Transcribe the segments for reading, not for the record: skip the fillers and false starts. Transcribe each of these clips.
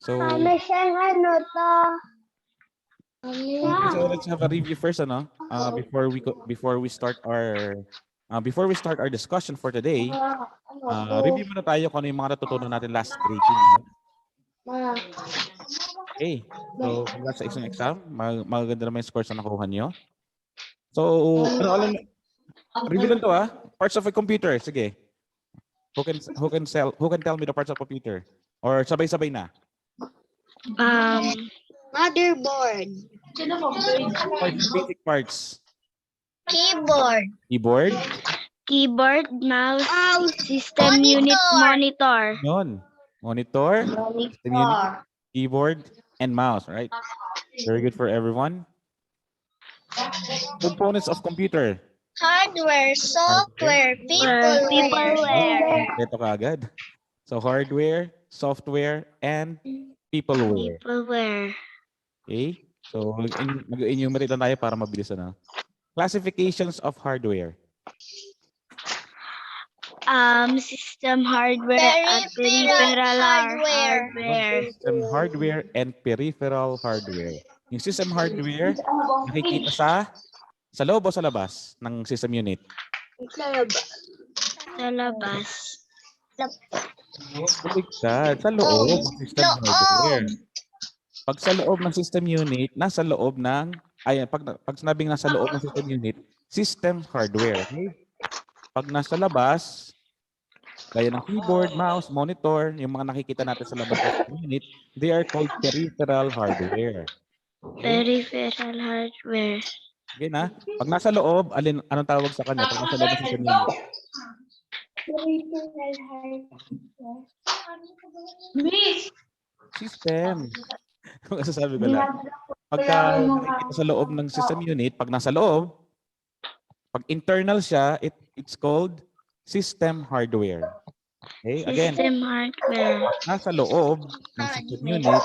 So, siyang ano to. so let's have a review first, ano? Before we start our discussion for today. Review muna tayo kung ano yung mga natutunan natin last grading. No? Okay. So, congrats sa isang exam. Maganda naman yung scores na nakuha nyo. So, review lang to Parts of a computer. Sige. Who can tell me the parts of a computer? Or sabay-sabay na? Motherboard. Basic parts. Keyboard. Keyboard. Keyboard, mouse, system unit, monitor. Yun. Monitor. System unit, keyboard, and mouse, right? Very good for everyone. Components of computer. Hardware, software, peopleware. Ito kaagad. So hardware, software, and peopleware. Peopleware. Okay? So mag-enumerate lang tayo para mabilis na. Classifications of hardware. System hardware at peripheral hardware. System hardware and peripheral hardware. Yung system hardware, nakikita sa loob o sa labas ng system unit? Sa labas. Sa loob ng system hardware. Pag sa loob ng system unit, nasa loob ng, pag sinabing nasa loob ng system unit, system hardware. Okay? Pag nasa labas, gaya ng keyboard, mouse, monitor, yung mga nakikita natin sa labas ng system unit, they are called peripheral hardware. Peripheral hardware. Okay na? Pag nasa loob, anong tawag sa kanya? Pag nasa loob ng system unit? System. Kung sasabi ko lang. Pagka nakikita sa loob ng system unit, pag nasa loob, pag internal siya, it's called system hardware. Okay? Again, System hardware. nasa loob ng system unit,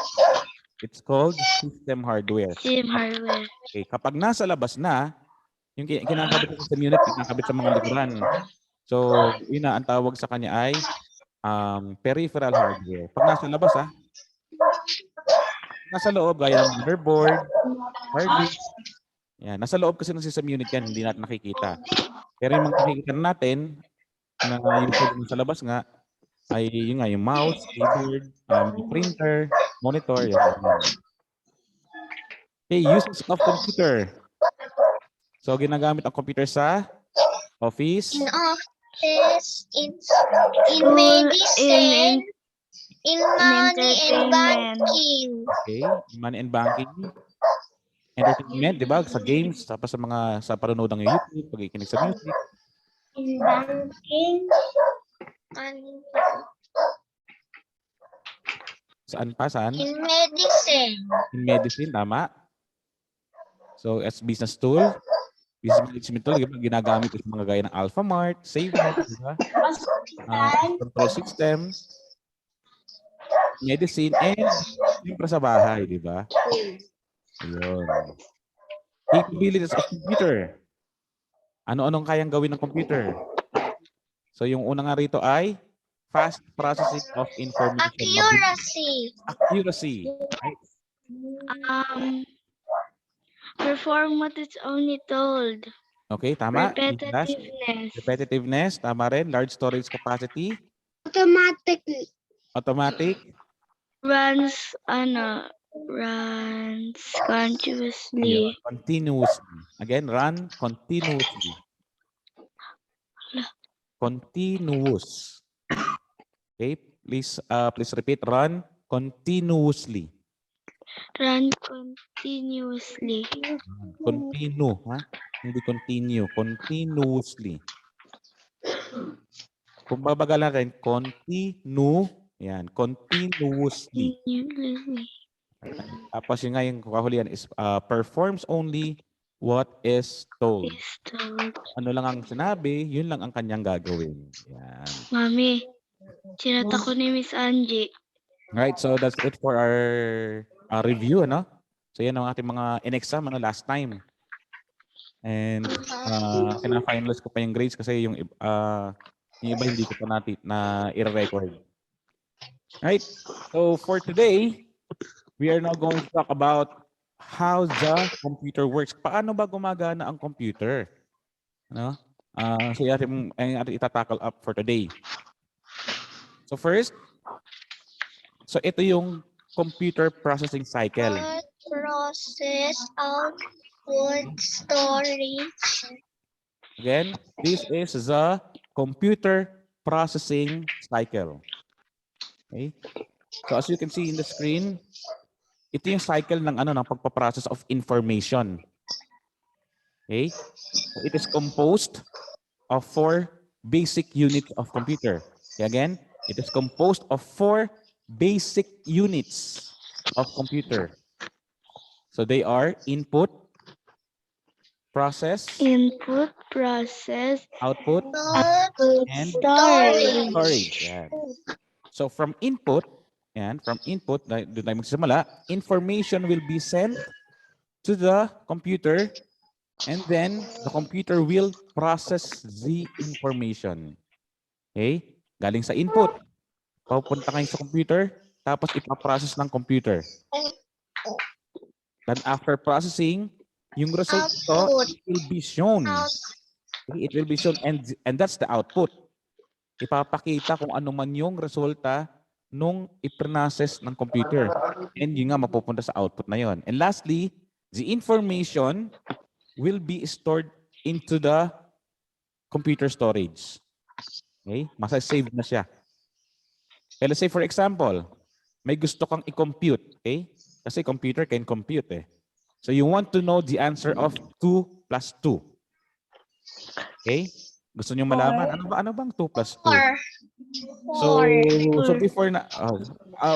it's called system hardware. System hardware. Okay, kapag nasa labas na, yung kinakabit sa system unit, kinakabit sa mga likuran. So, yun na, ang tawag sa kanya ay peripheral hardware. Pag nasa labas nasa loob, gaya ng motherboard, hard disk. Yan, nasa loob kasi ng system unit yan, hindi natin nakikita. Pero yung mga nakikita natin, na yung sa labas nga, ay yun nga, yung mouse, keyboard, printer, monitor, yan. Okay, uses of computer. So, ginagamit ang computer sa office, In office, in medicine, in money and banking. okay, money and banking, entertainment, di ba? Sa games, tapos sa panonood ng YouTube, pagkikinig sa music. In banking. Saan pa? Saan? In medicine. In medicine, tama. So, as business tool, business management tool, ginagamit sa mga gaya ng Alphamart, SaveMart, di ba? Control system, medicine, and siyempre sa bahay, di ba? Ayun. Capabilities of computer. Ano-anong kayang gawin ng computer? So, yung una nga rito ay fast processing of information. Accuracy. Right? Perform what it's only told. Okay, tama. Repetitiveness. Repetitiveness, tama rin. Large storage capacity. Automatic. Runs continuously. Yeah, continuously. Again, run continuously. Continuous. Okay, please repeat. Run continuously. Run continuously. Continue, ha? Hindi continue. Continuously. Kung babagal natin, continue. Yan, continuously. Tapos yung nga yung kahulian is performs only what is told. Ano lang ang sinabi, yun lang ang kanyang gagawin. Yan. Mami, sinata ko ni Miss Angie. Right, so that's it for our review, ano? So yan ang ating mga in-exam last time. And kina-finalize ko pa yung grades kasi yung iba hindi ko pa na i-record. Right, so for today, we are now going to talk about how the computer works. Paano ba gumagana ang computer? Ano? So yung ating itatakal up for today. So first, so ito yung computer processing cycle. Process, output, storage. Again, this is the computer processing cycle. Okay? So as you can see in the screen, ito yung cycle ng ng pagpaprocess of information. Okay? So it is composed of 4 basic units of computer. Okay, again, it is composed of 4 basic units of computer. So they are input, process, output, and storage. Yan. So from input, doon tayo magsisimula, information will be sent to the computer, and then the computer will process the information. Okay? Galing sa input. Papunta kayo sa computer, tapos ipaprocess ng computer. Then after processing, yung result ito, it will be shown. Okay? It will be shown, and that's the output. Ipapakita kung ano man yung resulta nung i-process ng computer. And yun nga, mapupunta sa output na yon. And lastly, the information will be stored into the computer storage. Okay? Masasave na siya. Okay, let's say for example, may gusto kang i-compute. Okay? Kasi computer can compute eh. So you want to know the answer of 2 plus 2. Okay? Gusto niyo malaman, ano bang 2 plus 2? So before na,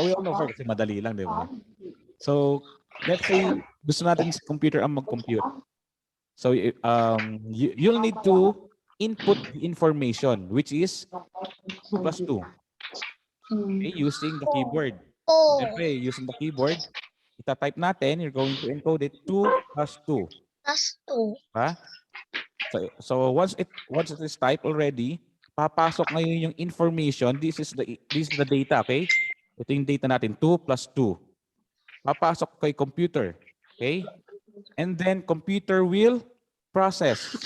we all know kasi madali lang, di ba? So let's say gusto natin sa computer ang mag-compute. So you'll need to input the information, which is 2 plus 2. Okay, using the keyboard. Siyempre, using the keyboard, ita-type natin, you're going to encode it 2 plus 2. Plus 2. Ha? So once it is typed already, papasok ngayon yung information. This is the data, okay? Ito yung data natin, 2 plus 2. Papasok kay computer, okay? And then computer will process.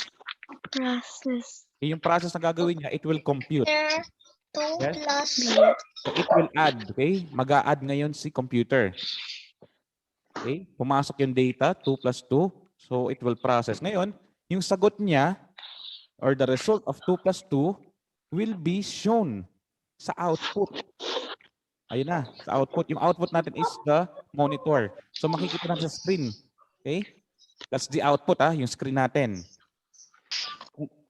Yung process na gagawin niya, it will compute. 2 Yes? plus So it will add, okay? Mag-a-add ngayon si computer. Okay? Pumasok yung data, 2 plus 2. So it will process. Ngayon, yung sagot niya or the result of 2 plus 2 will be shown sa output. Ayun na, sa output. Yung output natin is the monitor. So makikita natin sa screen. Okay? That's the output, yung screen natin.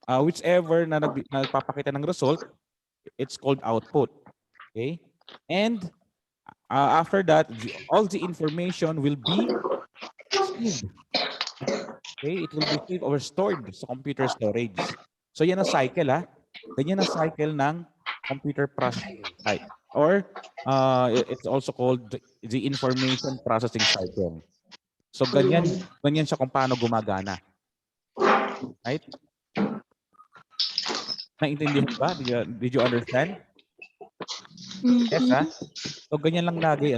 Whichever na nagpapakita ng result, it's called output. Okay? And after that, all the information will be saved. Okay? It will be saved or stored sa computer storage. So yan ang cycle, Ganyan ang cycle ng computer processing. Or it's also called the information processing cycle. So ganyan siya kung paano gumagana. Right? Naintindihan ba? Did you understand? Yes, So ganyan lang lagi,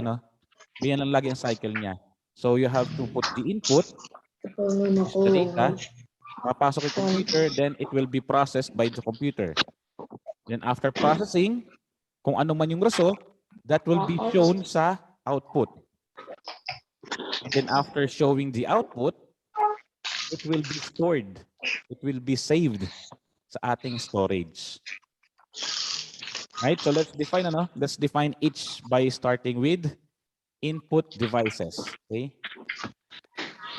Ganyan lang lagi ang cycle niya. So you have to put the input, the data, papasok yung computer, then it will be processed by the computer. Then after processing, kung ano man yung result, that will be shown sa output. And then after showing the output, it will be stored. It will be saved sa ating storage. Right? So let's define each by starting with input devices. Okay?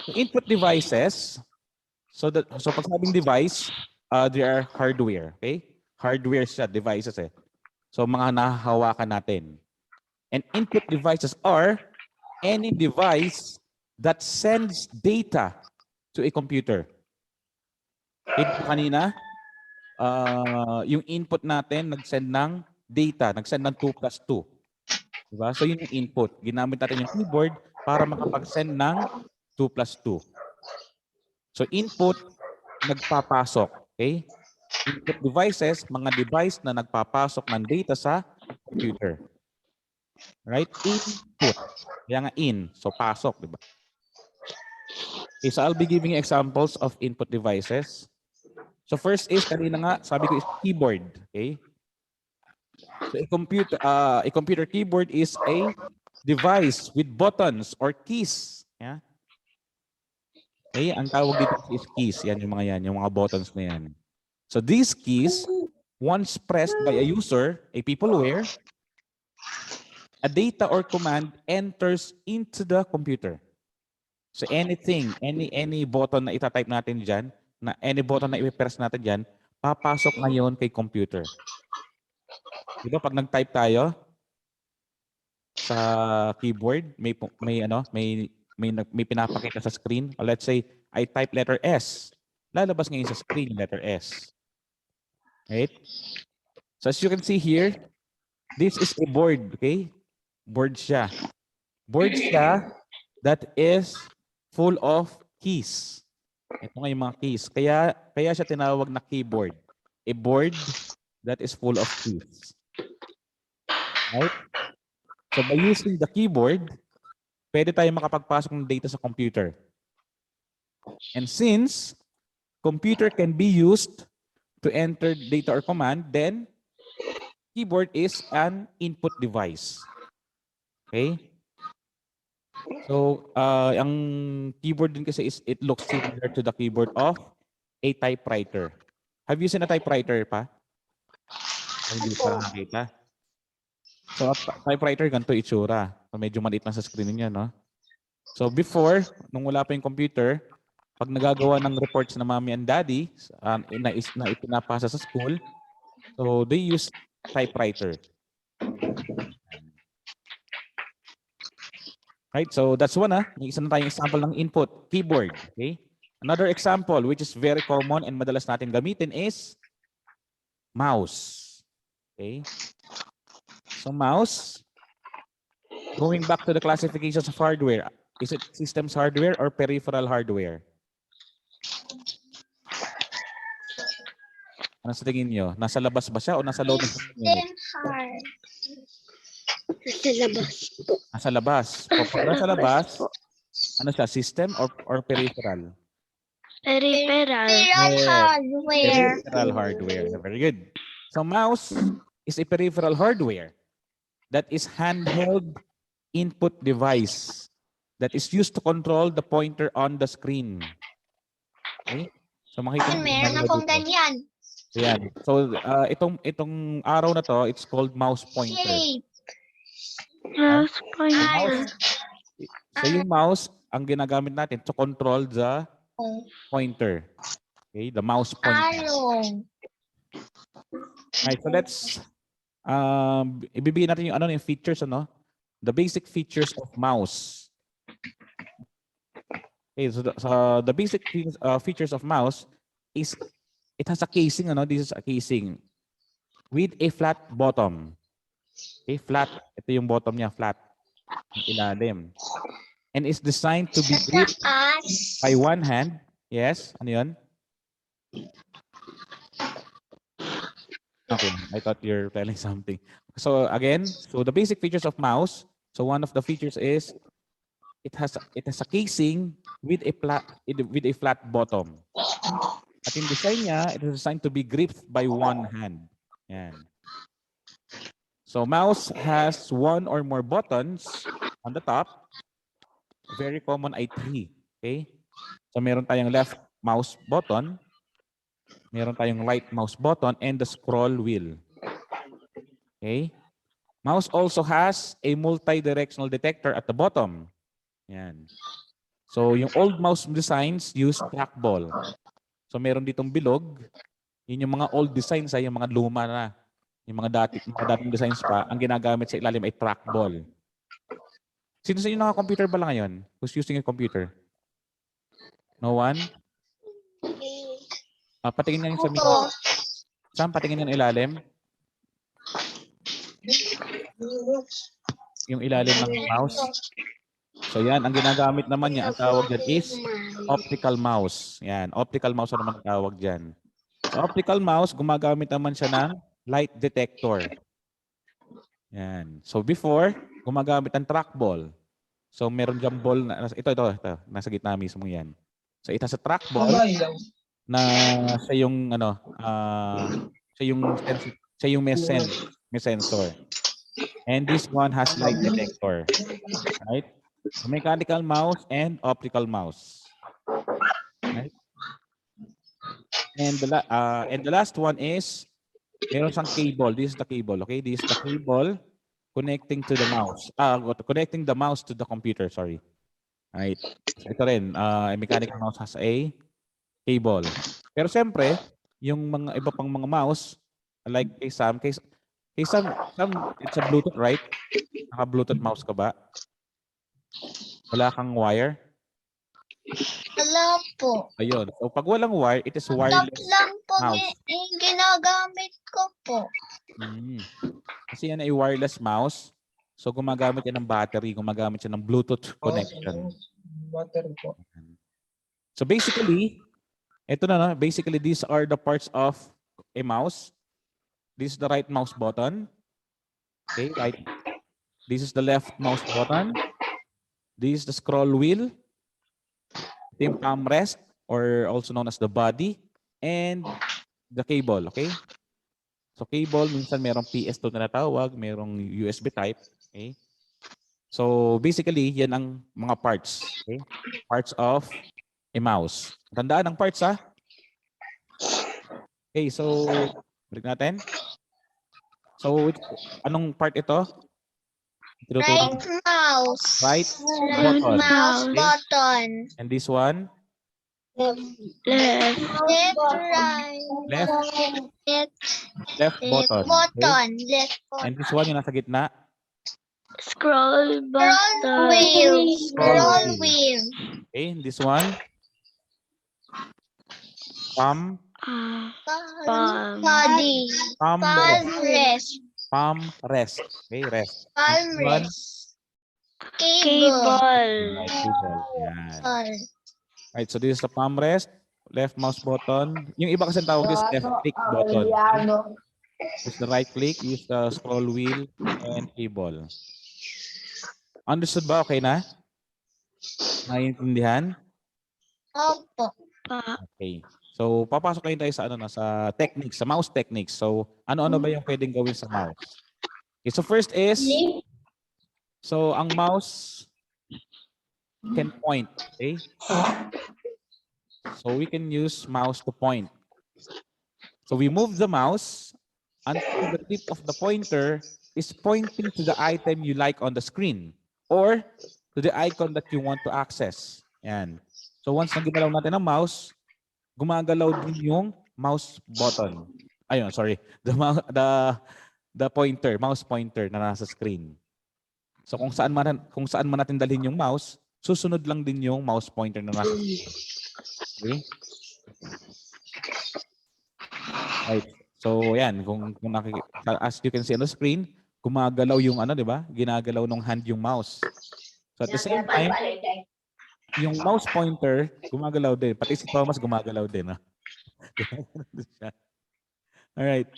So input devices, so pag sabing device, they are hardware. Okay? Hardware siya, devices So mga nahahawakan natin. And input devices are any device that sends data to a computer. Ito kanina, yung input natin nag-send ng data, nag-send ng 2 plus 2. Diba? So yun yung input. Ginamit natin yung keyboard para makapag-send ng 2 plus 2. So input, nagpapasok. Okay? Input devices, mga device na nagpapasok ng data sa computer. Right? Input. Kaya nga in. So pasok, di ba? Okay, so I'll be giving you examples of input devices. So first is, kanina nga, sabi ko is keyboard. Okay? So a computer keyboard is a device with buttons or keys. Yeah? Okay? Ang tawag dito is keys. Yan, yung mga buttons na yan. So these keys, once pressed by a user, a peopleware, a data or command enters into the computer. So anything, any button na itatype natin dyan, any button na i-press natin dyan, papasok ngayon kay computer. Diba pag nag-type tayo sa keyboard, may pinapakita sa screen. Or let's say, I type letter S. Lalabas ngayon sa screen yung letter S. Right? So as you can see here, this is a board, okay? Board siya. Board siya that is full of keys. Ito nga yung mga keys. Kaya siya tinawag na keyboard. A board that is full of keys. Right? So by using the keyboard, pwede tayo makapagpasok ng data sa computer. And since computer can be used to enter data or command, then keyboard is an input device. Okay? So, ang keyboard din kasi is it looks similar to the keyboard of a typewriter. Have you seen a typewriter pa? Hindi pa nakakita. So, a typewriter, ganito itsura. So, medyo maliit lang sa screen niya, no? So, before, nung wala pa yung computer, pag nagagawa ng reports na mommy and daddy na ipinapasa sa school, so they use typewriter. Right? So that's one. May isa na tayong example ng input, keyboard. Okay? Another example which is very common and madalas natin gamitin is mouse. Okay? So mouse, going back to the classifications of hardware, is it systems hardware or peripheral hardware? Ano sa tingin nyo? Nasa labas ba siya o nasa loob ng system unit? Sa labas po. Nasa labas. O pag nasa labas, ano siya? System or peripheral? Peripheral. Hardware. Peripheral hardware. Very good. So mouse is a peripheral hardware that is handheld input device that is used to control the pointer on the screen. Okay? So makikita niyo Meron akong ganyan. Ayan. So itong araw na to, it's called mouse pointer. Shape. Mouse pointer. So yung mouse, ang ginagamit natin to control the pointer. Okay, the mouse pointer. Arrow. Right, so let's ibibigay natin yung yung features, the basic features of mouse. Okay, so the basic features of mouse is it has a casing, this is a casing with a flat bottom. Okay, flat. Ito yung bottom niya, flat. Yung ilalim. And it's designed to be gripped by one hand. Yes, ano yun? Okay, I thought you're telling something. So again, so the basic features of mouse. So one of the features is it has a casing with a flat bottom. At yung design niya, it is designed to be gripped by one hand. Yan. So mouse has one or more buttons on the top. Very common ay 3. Okay? So meron tayong left mouse button, meron tayong right mouse button, and the scroll wheel. Okay? Mouse also has a multi-directional detector at the bottom. Yan. So yung old mouse designs use trackball. So meron ditong bilog. Yun yung mga old designs yung mga luma na. Yung mga dating designs pa, ang ginagamit sa ilalim ay trackball. Sino sa inyo naka-computer ba lang ngayon? Who's using a computer? No one? Patingin nga yung sa mikro. Saan patingin yung ilalim? Yung ilalim ng mouse. So yan, ang ginagamit naman niya, ang tawag dyan is optical mouse. Yan, optical mouse naman ang tawag dyan. So optical mouse, gumagamit naman siya ng light detector. Yan. So before, gumagamit ng trackball. So meron diyang ball na ito nasa gitna mismo 'yan. So it has a trackball na siya yung siya yung may sensor. And this one has light detector, right? So mechanical mouse and optical mouse. Right? And the last one is meron siyang cable. This is the cable, okay? This is the cable connecting to the mouse. Connecting the mouse to the computer, sorry. Right. So ito rin, a mechanical mouse has a cable. Pero siyempre, yung mga iba pang mga mouse, like kay Sam, Sam, it's a Bluetooth, right? Naka-Bluetooth mouse ka ba? Wala kang wire? Wala po. Ayun. So pag walang wire, it is Tap wireless lang po mouse. yung ginagamit ko po. Kasi yan ay wireless mouse. So gumagamit yan ng battery, gumagamit yan ng Bluetooth connection. So basically, ito na, no? Basically these are the parts of a mouse. This is the right mouse button. Okay, right. This is the left mouse button. This is the scroll wheel. Ito yung palm rest, or also known as the body, and the cable, okay? So cable, minsan merong PS2 na natawag, merong USB type, okay? So basically, yan ang mga parts, okay? Parts of a mouse. Tandaan ang parts, ha? Okay, so balik natin. So anong part ito? Right mouse. Right Right button. Mouse Okay. button. And this one? Left. Left, right. Left. Left, Left button. Okay. button. Left And button. this one yung nasa gitna? Scroll Scroll button. wheel. Scroll Scroll wheel. wheel. Okay, and this one? Palm Palm. Body. Palm Palm rest. rest. Palm rest. Okay, rest. Palm And this one? rest. Cable. Right, cable. Yan. Right, so this is the palm rest. Left mouse button. Yung iba kasi tawag this left click button. Use the right click, use the scroll wheel, and cable. Understood ba? Okay na? Naiintindihan? Opo. Okay. So, papasok kayo tayo sa sa techniques, sa mouse techniques. So, ano-ano ba yung pwedeng gawin sa mouse? Okay, so first is, so ang mouse can point, okay? So we can use mouse to point. So we move the mouse until the tip of the pointer is pointing to the item you like on the screen or to the icon that you want to access. Yan. So once na ginalaw natin ang mouse, gumagalaw din yung mouse button. Ayun, sorry. The pointer, mouse pointer na nasa screen. So kung saan man natin dalhin yung mouse, susunod lang din yung mouse pointer na nasa screen. Okay? Right. So yan, kung as you can see on the screen, gumagalaw yung di ba? Ginagalaw ng hand yung mouse. So at the same time, yung mouse pointer gumagalaw din. Pati si Thomas gumagalaw din, ha? All right.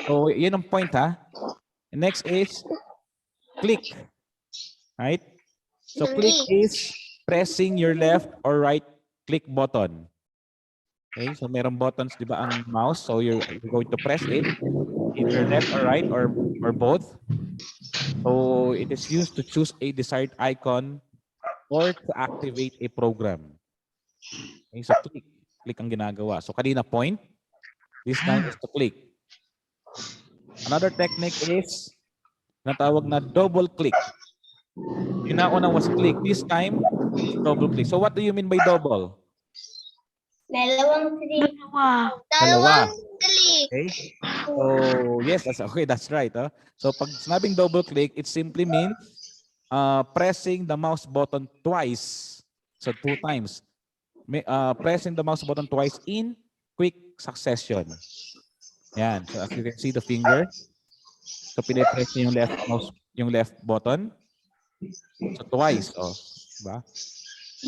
So yun ang point, ha? And next is click. Right? So click is pressing your left or right click button. Okay, so merong buttons, di ba, ang mouse. So you're going to press it, either left or right or both. So it is used to choose a desired icon or to activate a program. Okay, so click ang ginagawa. So kanina point, this time is to click. Another technique is natawag na double click. Yung nauna was click. This time, it's double click. So what do you mean by double? Dalawang click. Dalawa. Click. Okay. So yes, that's right. Huh? So pag sinabing double click, it simply means pressing the mouse button twice. So 2 times. Pressing the mouse button twice in quick succession. Yan. So as you can see the finger. So pinipress niyo yung left button. So twice. Oh, diba?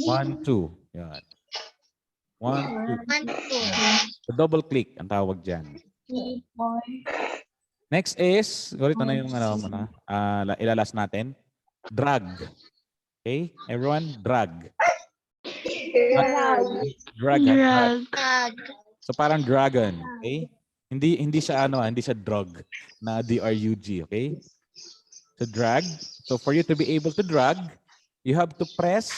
1, 2. Yan. 1, 2. So double click ang tawag dyan. Next is, ito na yung ano mo na, ilalas natin. Drag. Okay? Everyone, drag. Drag. Drag. So parang dragon, okay? Hindi siya ano, hindi siya drug na D-R-U-G, okay? So drag. So for you to be able to drag, you have to press,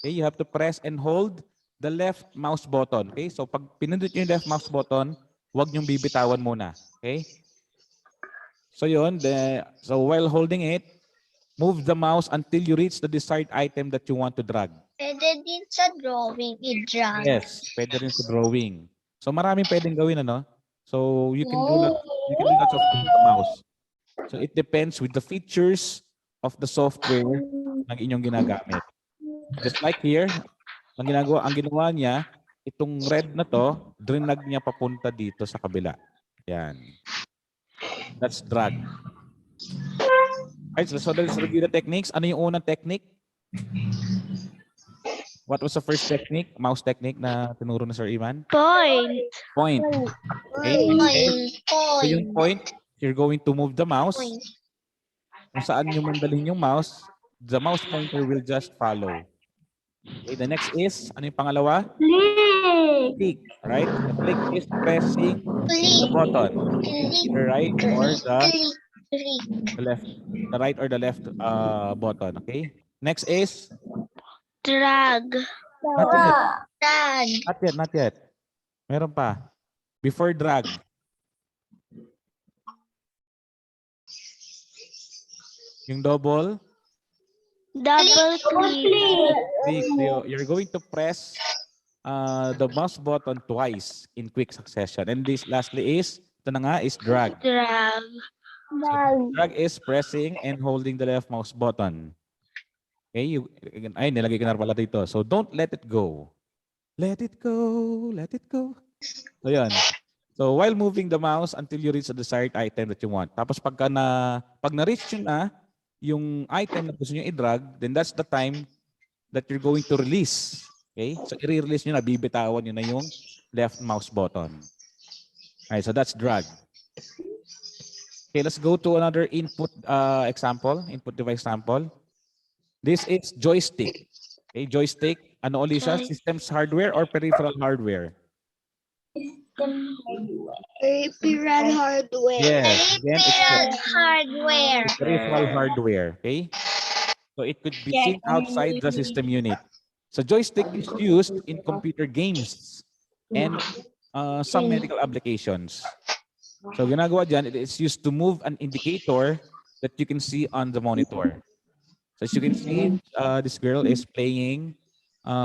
okay? You have to press and hold the left mouse button, okay? So pag pinindot niyo yung left mouse button, huwag niyong bibitawan muna, okay? So yun, so while holding it, move the mouse until you reach the desired item that you want to drag. Pwede din sa drawing i-drag. Yes, pwede rin sa drawing. So maraming pwedeng gawin, ano? So you can do lots of things with the mouse. So it depends with the features of the software ng inyong ginagamit. Just like here, ang ginawa niya, itong red na to, drinag niya papunta dito sa kabila. Yan. That's drag. Right, so let's review the techniques. Ano yung unang technique? What was the first technique? Mouse technique na tinuro na Sir Yman? Point. Point. Okay. So yung point, you're going to move the mouse. Kung saan nyo mandalhin yung mouse, the mouse pointer will just follow. Okay, the next is, ano yung pangalawa? Click. Right? The click is pressing the button. The right or the left. The right or the left button. Okay? Next is? Drag. Not yet. Not yet. Meron pa. Before drag. Yung double? Double click. You're going to press the mouse button twice in quick succession. And this lastly is, ito na nga, is drag. Drag. So, drag is pressing and holding the left mouse button. Okay, nilagay ko na pala dito. So don't let it go. Let it go, let it go. So yan. So while moving the mouse until you reach the desired item that you want. Tapos pag na-reach nyo na yung item na gusto nyo i-drag, then that's the time that you're going to release. Okay? So i-release nyo na, bibitawan nyo na yung left mouse button. Alright, so that's drag. Okay, let's go to another input example, input device example. This is joystick. Okay, joystick. Ano ulit siya? Systems hardware or peripheral hardware? Peripheral hardware. Yes. Again, it's Hardware. peripheral hardware. Okay. So it could be seen outside the system unit. So joystick is used in computer games and some medical applications. So ginagawa dyan, it is used to move an indicator that you can see on the monitor. So as you can see, this girl is playing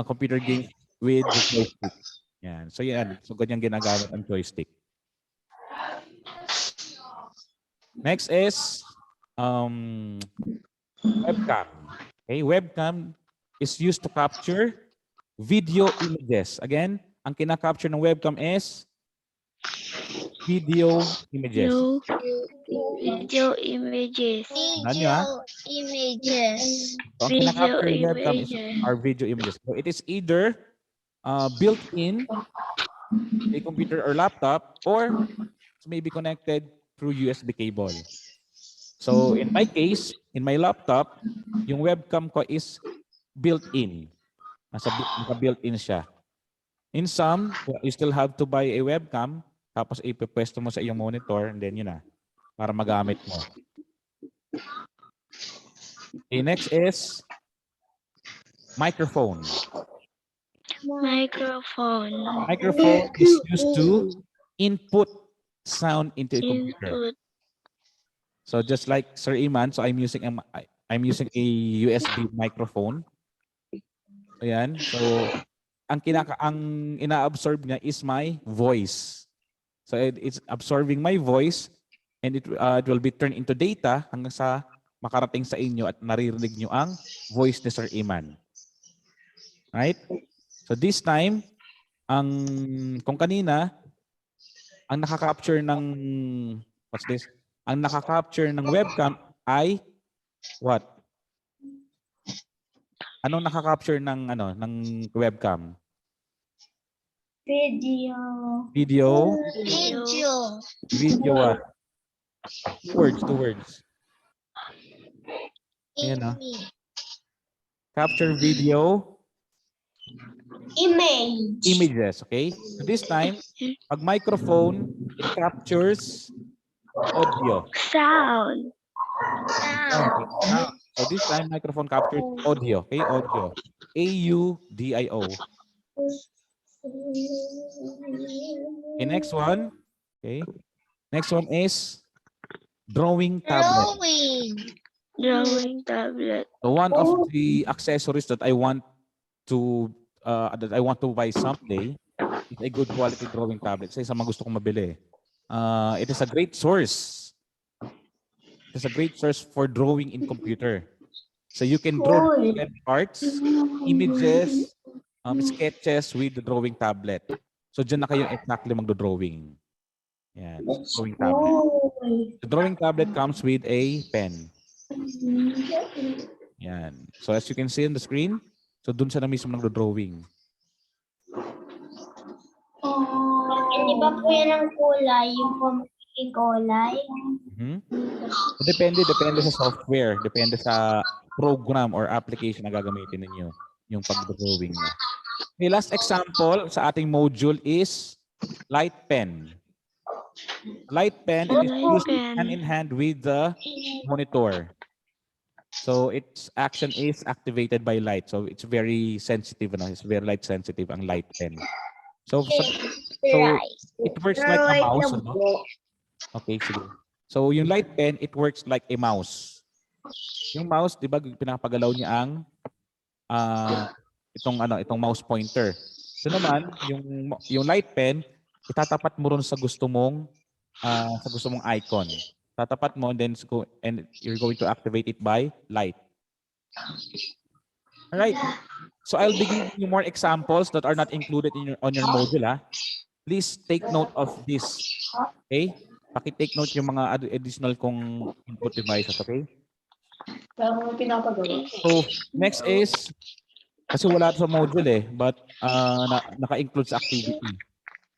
computer games with the joystick. Yan. So yan. So ganyan ginagamit ang joystick. Next is webcam. Okay, webcam is used to capture video images. Again, ang kina-capture ng webcam is video images. Video images. So, ang kina-capture ng webcam is our video images. So it is either built in a computer or laptop or it may be connected through USB cable. So in my case, in my laptop, yung webcam ko is built in. Naka-built in siya. In some, you still have to buy a webcam, tapos ipepwesto mo sa iyong monitor, and then yun na, para magamit mo. Okay, next is microphone. Microphone. Microphone is used to input sound into a computer. So just like Sir Yman, so I'm using a USB microphone. Ayan. So ang ina-absorb niya is my voice. So it's absorbing my voice and it will be turned into data hanggang sa makarating sa inyo at naririnig nyo ang voice ni Sir Yman. Right? So this time, kung kanina, ang nakaka-capture ng, what's this? Ang nakaka-capture ng webcam ay what? Anong nakaka-capture ng webcam? Video. Video what? Two words. Ayan na. Image. Capture video, Image. images, okay? So this time, pag microphone, it captures audio. Sound. Okay. Sound. So this time, microphone captures audio, okay? Audio. AUDIO. Okay, next one. Okay. Next one is drawing tablet. Drawing tablet. So one of the accessories that I want to buy someday is a good quality drawing tablet. Sa isa mga gusto kong mabili. It is a great source. It is a great source for drawing in computer. So you can draw different parts, images, sketches with the drawing tablet. So dyan na kayo exactly magdo-drawing. Yan, drawing tablet. The drawing tablet comes with a pen. Yan. So as you can see on the screen, so dun siya na mismo nagdo-drawing. Hindi ba po yan ang kulay? Yung pumiging kulay? Depende sa software, depende sa program or application na gagamitin ninyo yung pag-drawing nyo. Okay, last example sa ating module is light pen. Light pen is used hand in hand with the monitor. So its action is activated by light. So it's very sensitive, no? It's very light sensitive ang light pen. So it works like a mouse, no? Okay, sige. So yung light pen, it works like a mouse. Yung mouse, 'di ba, pinapagalaw niya ang itong mouse pointer. So naman, yung light pen, itatapat mo ron sa gusto mong icon. Tatapat mo and you're going to activate it by light. All right. So I'll be giving you more examples that are not included on your module. Please take note of this. Okay? Paki-take note yung mga additional kong input devices, okay? So next is, kasi wala sa module but naka-include sa activity.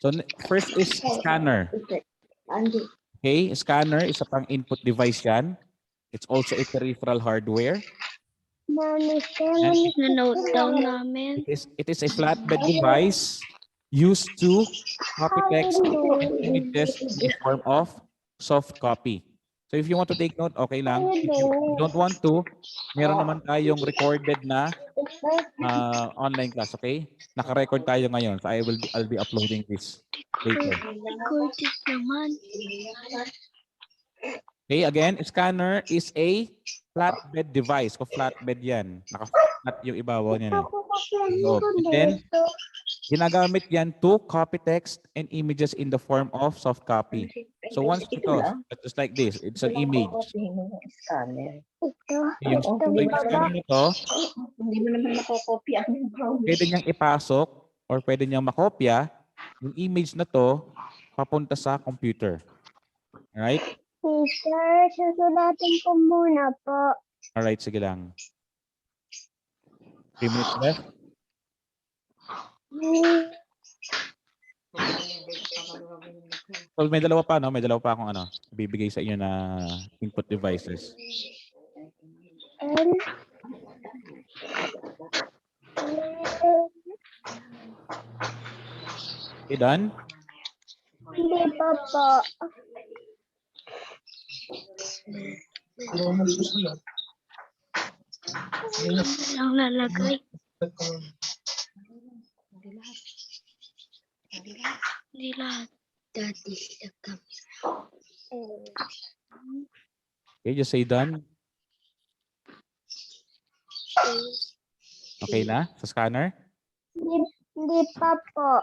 So first is scanner. Okay, scanner is a pang-input device yan. It's also a peripheral hardware. Na-note down namin. It is a flatbed device used to copy text and images in the form of soft copy. So if you want to take note, okay lang. If you don't want to, meron naman tayong recorded na online class, okay? Naka-record tayo ngayon. So I'll be uploading this later. Recorded naman. Okay, again, scanner is a flatbed device. Kung flatbed yan, naka-flat yung ibabaw niyan. So, and then, ginagamit yan to copy text and images in the form of soft copy. So once ito, just like this, it's an image. Yung scanner nito, pwede niyang ipasok or pwede niyang makopya yung image na to papunta sa computer. Alright? Sir, susulatin ko muna po. Alright, sige lang. 3 minutes left. So may dalawa pa, no? May dalawa pa akong bibigay sa inyo na input devices. Okay, done? Hindi pa po. Ang lalagay. Hindi lahat. Okay, just say done. Okay na sa scanner? Hindi pa po.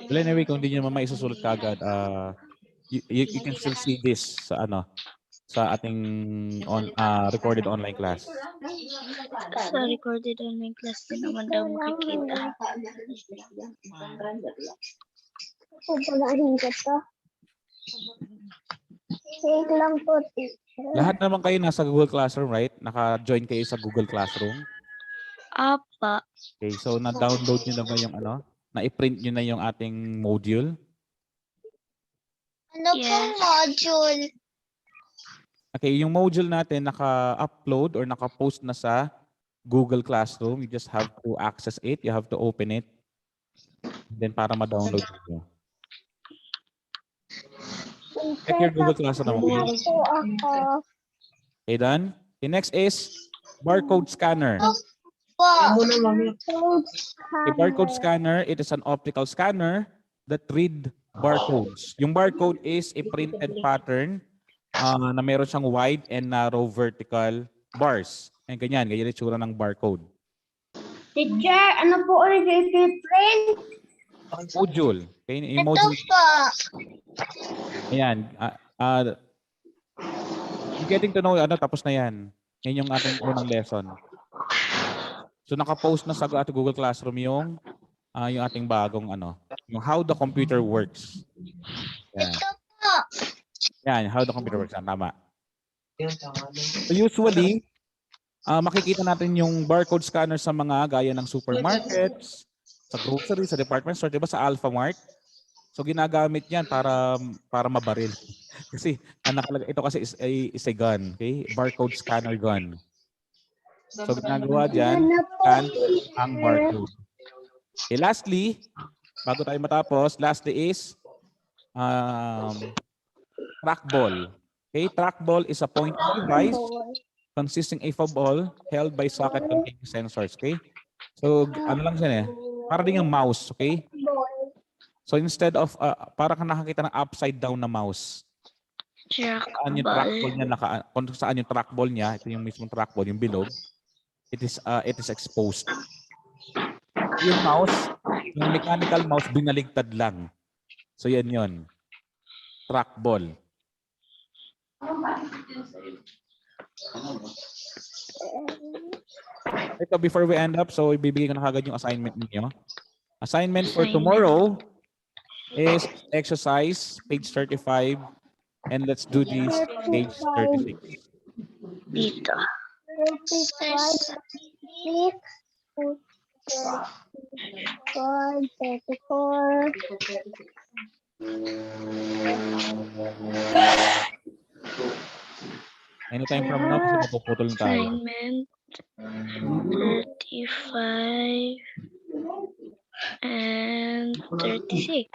Well, anyway, kung hindi nyo naman maisusulat kagad, you can still see this sa ating recorded online class. Sa recorded online class din naman daw makikita. Pupulahin ko to. Wait lang po. Lahat naman kayo nasa Google Classroom, right? Naka-join kayo sa Google Classroom. Apa. Okay, so na-download nyo na ba yung na-print nyo na yung ating module? Ano pong module? Okay, yung module natin naka-upload or naka-post na sa Google Classroom. You just have to access it. You have to open it. Then para ma-download nyo. Check your Google Classroom. Okay? Okay, done? Okay, next is barcode scanner. A barcode scanner, it is an optical scanner that read barcodes. Yung barcode is a printed pattern na meron siyang wide and narrow vertical bars. And ganyan yung itsura ng barcode. Teacher, ano po ulit i-print? Module. Okay, yung Ito module. po. Ayan. Getting to know, tapos na yan. Yan yung ating unang lesson. So naka-post na sa ating Google Classroom yung ating bagong yung how the computer works. Yan. Ito po. Yan, how the computer works. Tama. So usually, makikita natin yung barcode scanner sa mga gaya ng supermarkets, sa grocery, sa department store, diba sa Alphamart. So ginagamit yan para mabaril. Kasi ito kasi is a gun, okay? Barcode scanner gun. So ginagawa diyan, scan ang barcode. Okay, lastly, bago tayo matapos, lastly is trackball. Okay, trackball is a pointing device consisting of a ball held by socket containing sensors, okay? So ano lang siya para din yung mouse, okay? So instead of para kang nakakita ng upside down na mouse. Saan yung trackball niya kung saan yung trackball niya, ito yung mismong trackball, yung bilog. It is exposed. Yung mouse, yung mechanical mouse binaligtad lang. So yan yun. Trackball. Ito before we end up, so ibibigay ko na kagad yung assignment niyo. Assignment for tomorrow is exercise page 35 and let's do this page 36. Dito. 34, 34. Anytime from now kasi mapuputol na tayo. Assignment 35 and 36.